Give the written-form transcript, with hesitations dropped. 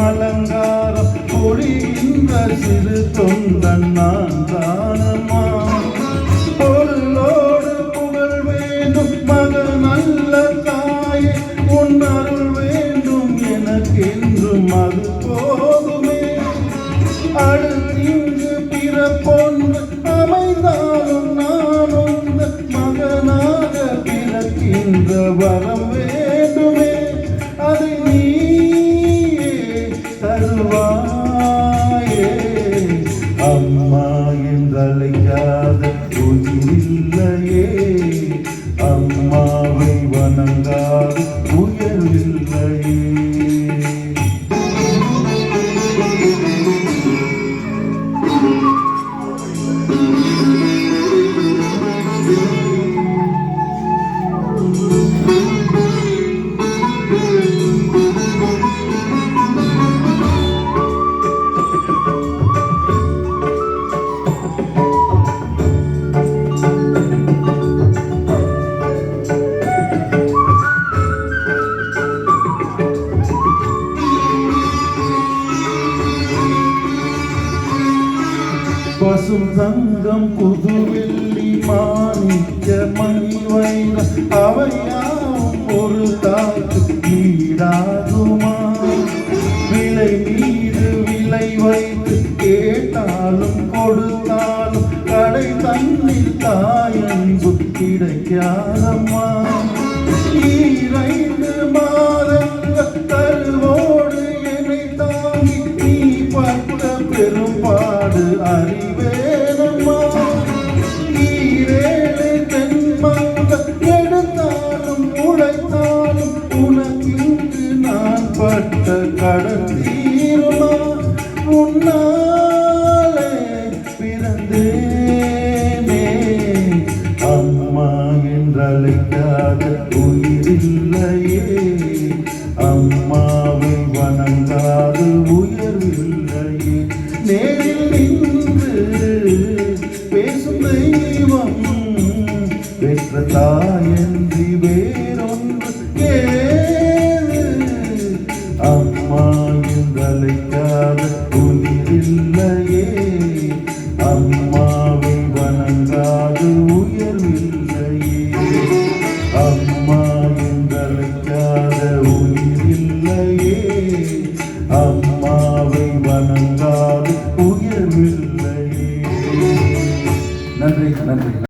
அலங்காரம் புரிகின்ற சிறு தொண்டன் நான் தானம்மா. பொருளோடு புகழ் வேண்டும் மகன் அல்ல தாயே, உன் அருள் வேண்டும் எனக்கென்றும் அது போதுமே. அடுத்திங்கு பிறப்பொன்று அமைந்தாலும் நான் உந்த மகனாக பிறக்கின்ற வரம் வேண்டுமே. அதை நீயே தருவாயே. அம்மா என்றழைக்காத உயிரில்லையே, அம்மாவை வணங்காத உயர்வில்லையே. பசும் தங்கம் புதுவெள்ளி மாணிக்க மணி வைர அவையாவும் ஒரு தாக்கு ஈடாகுமா. விலை மீது விலை வைத்து கேட்டாலும் கொடுத்தாலும் கடை தன்னில் தாயன்பு கிடைக்காதம்மா. ஈரைந்து மாதங்கள் தருவோடு என்னை தாங்கி நீ பட்ட பெரும்பாடு அறிவேனம்மா. ஈரேழு தென்மங்கள் எடுத்தாலும் உழைத்தாலும் உனக்கிங்கு நான் பட்ட கடன் தீருமா. உன்னாலே பிறந்தேனே, அம்மா என்றழைக்காத உயிரில்லையே, அம்மாவை வணங்காத உயர்வில்லையே. நேரில் நின்று பேசும் தெய்வம் பெற்ற தாயன்றி வேறொன்று ஏது. அம்மா என்றழைக்காத உயிரில்லையே, அம்மாவை வணங்காத உயர்வில்லையே. அம்மா என்றழைக்காத உயிரில்லையே,